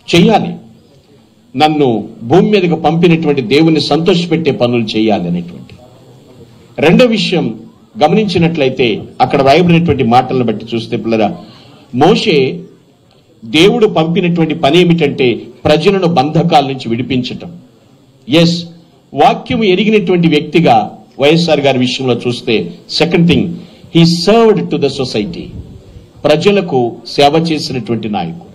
చెయ్యాలి. నన్ను భూమి మీదకు పంపినటువంటి దేవుని సంతోషపెట్టే పనులు చేయాలి అనేటువంటి. రెండో విషయం గమనించినట్లయితే అక్కడ రాయబడినటువంటి మాటలను బట్టి చూస్తే పిల్లరా, మోషే దేవుడు పంపినటువంటి పని ఏమిటంటే ప్రజలను బంధకాల నుంచి విడిపించటం. ఎస్, వాక్యం ఎరిగినటువంటి వ్యక్తిగా వైఎస్ఆర్ గారి విషయంలో చూస్తే second thing, he served to the society. ప్రజలకు సేవ చేసినటువంటి నాయకుడు.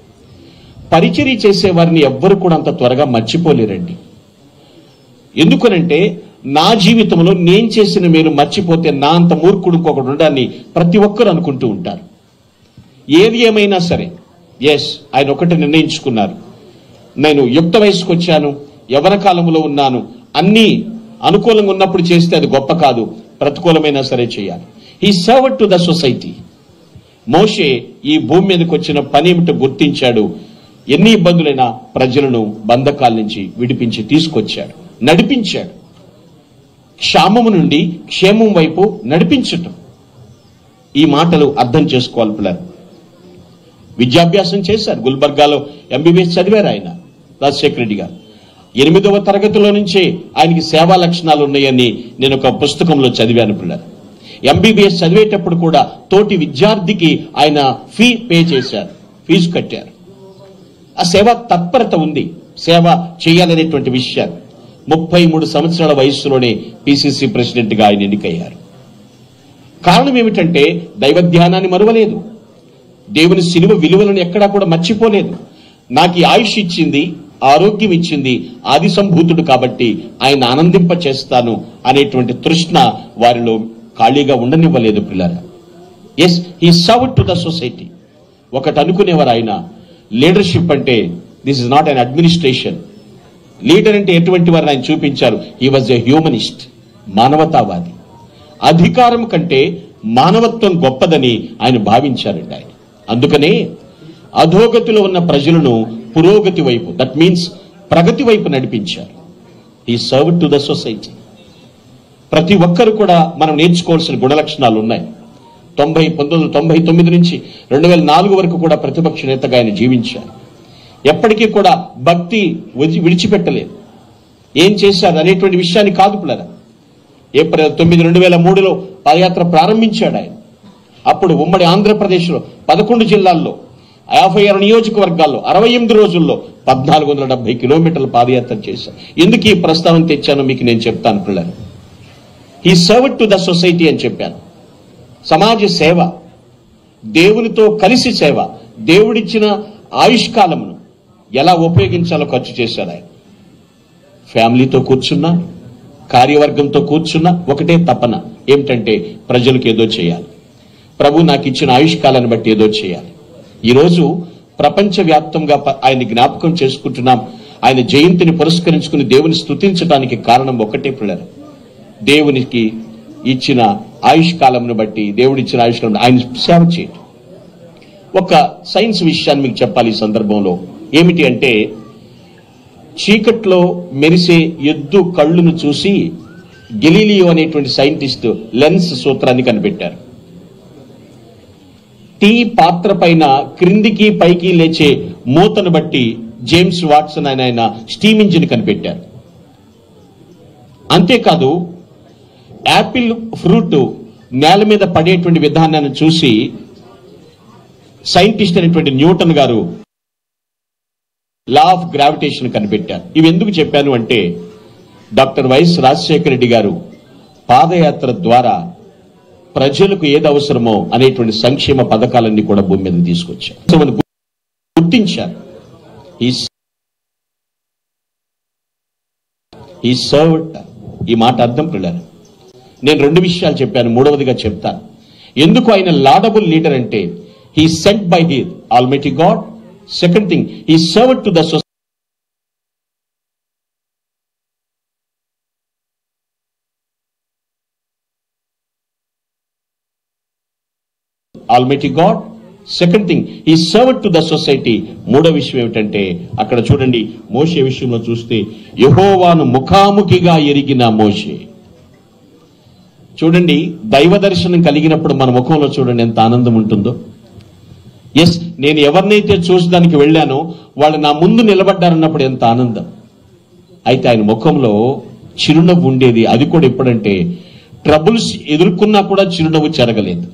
పరిచర్య చేసే వారిని ఎవ్వరు కూడా అంత త్వరగా మర్చిపోలేరండి. ఎందుకనంటే నా జీవితంలో నేను చేసిన మేలు మర్చిపోతే నా అంత మూర్ఖుడు ఇంకొకడు ఉండాలని ప్రతి ఒక్కరు అనుకుంటూ ఉంటారు. ఏది ఏమైనా సరే, ఎస్, ఆయన ఒకటి నిర్ణయించుకున్నారు, నేను యుక్త వయసుకు వచ్చాను, యవ్వన కాలంలో ఉన్నాను, అన్నీ అనుకూలంగా ఉన్నప్పుడు చేస్తే అది గొప్ప కాదు, ప్రతికూలమైనా సరే చేయాలి. He served to the society. మోషే ఈ భూమి మీదకి వచ్చిన పని ఏమిటో గుర్తించాడు. ఎన్ని ఇబ్బందులైనా ప్రజలను బంధకాల నుంచి విడిపించి తీసుకొచ్చాడు, నడిపించాడు. క్షామము నుండి క్షేమం వైపు నడిపించటం. ఈ మాటలు అర్థం చేసుకోవాలి పిల్లలు. విద్యాభ్యాసం చేశారు, గుల్బర్గాలో ఎంబీబీఎస్ చదివారు ఆయన, రాజశేఖర రెడ్డి గారు. 8వ తరగతిలో నుంచే ఆయనకి సేవా లక్షణాలు ఉన్నాయని నేను ఒక పుస్తకంలో చదివాను పిల్లలు. ఎంబీబీఎస్ చదివేటప్పుడు కూడా తోటి విద్యార్థికి ఆయన ఫీ పే చేశారు, ఫీజు కట్టారు. ఆ సేవ తత్పరత ఉంది, సేవ చేయాలనేటువంటి విషయాలు. 33 సంవత్సరాల వయస్సులోనే పిసిసి ప్రెసిడెంట్ గా ఆయన ఎన్నికయ్యారు. కారణం ఏమిటంటే దైవ ధ్యానాన్ని మరువలేదు, దేవుని శిలువ విలువలను ఎక్కడా కూడా మర్చిపోలేదు. నాకు ఆయుష్ ఇచ్చింది, ఆరోగ్యం ఇచ్చింది ఆది సంభూతుడు కాబట్టి ఆయన ఆనందింప చేస్తాను అనేటువంటి తృష్ణ వారిలో ఖాళీగా ఉండనివ్వలేదు పిల్లరా. Yes, he served to the society. ఒకటి అనుకునేవారు ఆయన, లీడర్షిప్ అంటే this is not an administration. Leader అంటే ఎటువంటి వారిని ఆయన చూపించారు. హీ వాజ్ ఎ హ్యూమనిస్ట్, మానవతావాది. అధికారం కంటే మానవత్వం గొప్పదని ఆయన భావించారండి ఆయన. అందుకనే అధోగతిలో ఉన్న ప్రజలను పురోగతి వైపు, దట్ మీన్స్ ప్రగతి వైపు నడిపించారు. He served to the society. ప్రతి ఒక్కరు కూడా మనం నేర్చుకోవాల్సిన గుణలక్షణాలు ఉన్నాయి. 1999 నుంచి 2004 వరకు కూడా ప్రతిపక్ష నేతగా ఆయన జీవించారు. ఎప్పటికీ కూడా భక్తి విడిచిపెట్టలేదు. ఏం చేశారు అనేటువంటి విషయాన్ని కాదు పిల్లరా. ఏప్రిల్ 9, 2003లో పాదయాత్ర ప్రారంభించాడు ఆయన. అప్పుడు ఉమ్మడి ఆంధ్రప్రదేశ్లో 11 జిల్లాల్లో 56 నియోజకవర్గాల్లో 68 రోజుల్లో 1470 కిలోమీటర్ల పాదయాత్ర చేశారు. ఎందుకు ఈ ప్రస్తావన తెచ్చానో మీకు నేను చెప్తాను పిల్లలు. He served to the society అని చెప్పాను. సమాజ సేవ, దేవునితో కలిసి సేవ, దేవుడిచ్చిన ఆయుష్కాలమును ఎలా ఉపయోగించాలో ఖర్చు చేశారు ఆయన. ఫ్యామిలీతో కూర్చున్నా, కార్యవర్గంతో కూర్చున్నా ఒకటే తపన, ఏమిటంటే ప్రజలకు ఏదో చేయాలి, ప్రభు నాకు ఇచ్చిన ఆయుష్కాలాన్ని బట్టి ఏదో చేయాలి. ఈరోజు ప్రపంచవ్యాప్తంగా ఆయన జ్ఞాపకం చేసుకుంటున్నాం. ఆయన జయంతిని పురస్కరించుకుని దేవుని స్తుతించడానికి కారణం ఒకటే పిల్లలు, దేవునికి ఇచ్చిన ఆయుష్కాలంను బట్టి, దేవుడిచ్చిన ఆయుష్కాలం ఆయన సేవ చేయడం. ఒక సైన్స్ విషయాన్ని మీకు చెప్పాలి ఈ సందర్భంలో. ఏమిటి అంటే, చీకట్లో మెరిసే ఎద్దు కళ్ళును చూసి గెలీలియో అనేటువంటి సైంటిస్ట్ లెన్స్ సూత్రాన్ని కనిపెట్టారు. టీ పాత్ర పైన క్రిందికి పైకి లేచే మూతను బట్టి జేమ్స్ వాట్సన్ ఆయన స్టీమ్ ఇంజిన్ కనిపెట్టారు. అంతేకాదు, యాపిల్ ఫ్రూట్ నేల మీద పడేటువంటి విధానాన్ని చూసి సైంటిస్ట్ అయినటువంటి న్యూటన్ గారు లా ఆఫ్ గ్రావిటేషన్ కనిపెట్టారు. ఇవి ఎందుకు చెప్పాను అంటే, డాక్టర్ వైఎస్ రాజశేఖర రెడ్డి గారు పాదయాత్ర ద్వారా ప్రజలకు ఏది అవసరమో అనేటువంటి సంక్షేమ పథకాలన్నీ కూడా భూమి మీద తీసుకొచ్చారు, గుర్తించారు. ఈ సర్వ్డ్, ఈ మాట అర్థం పిల్లలు. నేను 2 విషయాలు చెప్పాను, మూడవదిగా చెప్తాను. ఎందుకు ఆయన లాడబుల్ లీడర్ అంటే, he sent by his almighty God. Second thing, he served to the society. Almighty God. Second thing, he served to the society. మూడో విషయం ఏమిటంటే, అక్కడ చూడండి, మోషే విషయంలో చూస్తే యెహోవాను ముఖాముఖిగా ఎరిగిన మోషే. చూడండి, దైవ దర్శనం కలిగినప్పుడు మన ముఖంలో చూడండి ఎంత ఆనందం ఉంటుందో. ఎస్, నేను ఎవరినైతే చూసడానికి వెళ్ళానో వాళ్ళు నా ముందు నిలబడ్డారన్నప్పుడు ఎంత ఆనందం. అయితే ఆయన ముఖంలో చిరునవ్వు ఉండేది. అది కూడా ఎప్పుడంటే ట్రబుల్స్ ఎదుర్కొన్నా కూడా చిరునవ్వు చెరగలేదు.